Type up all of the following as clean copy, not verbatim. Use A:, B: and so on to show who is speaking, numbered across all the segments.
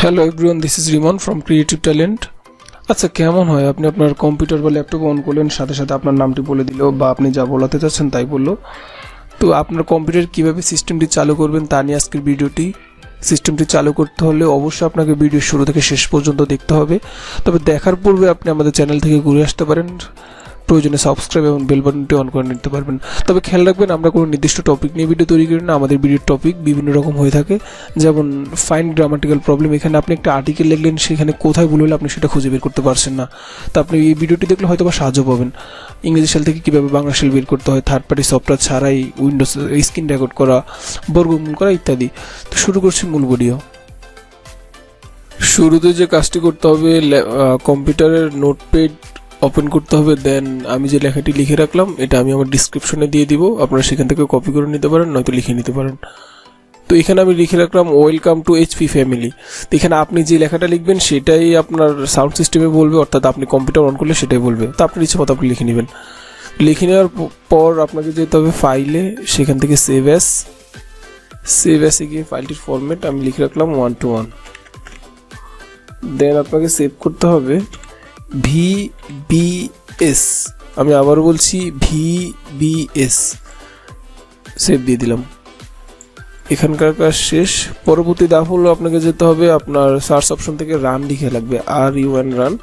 A: Hello everyone, this is Rimon from creative talent. আচ্ছা, কেমন হয় আপনি আপনার কম্পিউটার বা ল্যাপটপ অন করলেন, সাথে সাথে আপনার নামটি বলে দিল বা আপনি যা বলাতে চাচ্ছেন তাই বললো। তো আপনার কম্পিউটার কীভাবে সিস্টেমটি চালু করবেন তা নিয়ে আজকের ভিডিওটি। সিস্টেমটি চালু করতে হলে অবশ্যই আপনাকে ভিডিও শুরু থেকে শেষ পর্যন্ত দেখতে হবে। তবে দেখার পূর্বে আপনি আমাদের চ্যানেল থেকে ঘুরে আসতে পারেন, প্রয়োজনে সাবস্ক্রাইব এবং বেল বাটনটি অন করে নিতে পারবেন। তবে খেয়াল রাখবেন, আমরা কোনো নির্দিষ্ট টপিক নিয়ে ভিডিও তৈরি করি না। আমাদের ভিডিওর টপিক বিভিন্ন রকম হয়ে থাকে, যেমন ফাইন গ্রামাটিক্যাল প্রবলেম। এখানে আপনি একটা আর্টিকেল লিখলেন, সেখানে কোথায় ভুল হলে আপনি সেটা খুঁজে বের করতে পারছেন না, তো আপনি এই ভিডিওটি দেখলে হয়তো বা সাহায্য পাবেন। ইংরেজি শেল থেকে কীভাবে বাংলা শেল বের করতে হয়, থার্ড পার্টি সফটওয়্যার ছাড়াই উইন্ডোজ স্ক্রিন রেকর্ড করা, বর্গমূল করা ইত্যাদি। তো শুরু করছি মূল ভিডিও। শুরুতে যে কাজটি করতে হবে, কম্পিউটারের নোটপ্যাড ওপেন করতে হবে। দেন আমি যে লেখাটি লিখে রাখলাম এটা আমি আমার ডিসক্রিপশনে দিয়ে দিব, আপনারা সেখান থেকে কপি করে নিতে পারেন, নয়তো লিখে নিতে পারেন। তো এখানে আমি লিখে রাখলাম ওয়েলকাম টু এইচপি ফ্যামিলি। তো এখানে আপনি যে লেখাটা লিখবেন সেটাই আপনার সাউন্ড সিস্টেমে বলবে, অর্থাৎ আপনি কম্পিউটার অন করলে সেটাই বলবে। তো আপনার ইচ্ছে মতো আপনি লিখে নেবেন। লিখে নেওয়ার পর আপনাকে যেতে হবে ফাইলে, সেখান থেকে সেভ অ্যাসে গিয়ে ফাইলটির ফরম্যাট আমি লিখে রাখলাম 1:1। দেন আপনাকে সেভ করতে হবে VBS, আমি আবার বলছি VBS, সেভ দিয়ে দিলাম। এখানকার কাজ শেষ। পরবর্তী ধাপ হলো আপনাকে যেতে হবে আপনার সার্চ অপশন থেকে রান লিখে লাগবে, RUN রান।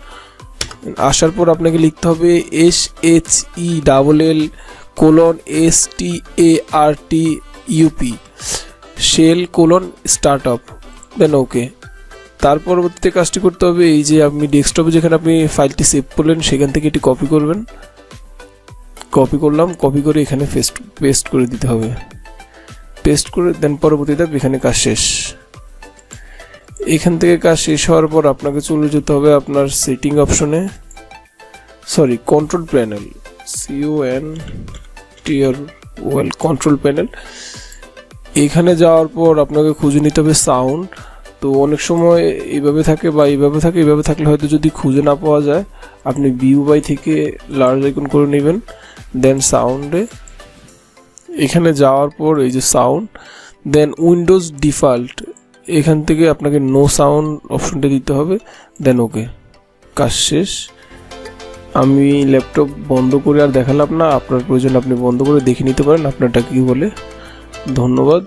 A: আসার পর আপনাকে লিখতে হবে SHEL:*STARTUP শেল স্টার্টআপ, দেন ওকে। তার পরবর্তীতে কাজটি করতে হবে, এই যে আপনি ডেস্কটপে যেখানে আপনি ফাইলটি সেভ করলেন সেখান থেকে এটি কপি করবেন। কপি করলাম, কপি করে এখানে পেস্ট করে দিতে হবে। পেস্ট করে দেন পরবর্তীতে এখানে কাজ শেষ। এখান থেকে কাজ শেষ হওয়ার পর আপনাকে চলে যেতে হবে আপনার সেটিং অপশনে, কন্ট্রোল প্যানেল, কন্ট্রোল প্যানেল। এখানে যাওয়ার পর আপনাকে খুঁজে নিতে হবে সাউন্ড। তো অনেক সময় এইভাবে থাকে বা এইভাবে থাকে, এইভাবে থাকলে হয়তো যদি খুঁজে না পাওয়া যায়, আপনি ভিউ বাই থেকে লার্জ আইকন করে নেবেন। দেন সাউন্ডে এখানে যাওয়ার পর এই যে সাউন্ড, দেন উইন্ডোজ ডিফল্ট, এখান থেকে আপনাকে নো সাউন্ড অপশনটা দিতে হবে। দেন ওকে, কাজ শেষ। আমি ল্যাপটপ বন্ধ করে আর দেখালাম না, আপনার প্রয়োজন আপনি বন্ধ করে দেখে নিতে পারেন আপনারটা কী বলে। ধন্যবাদ।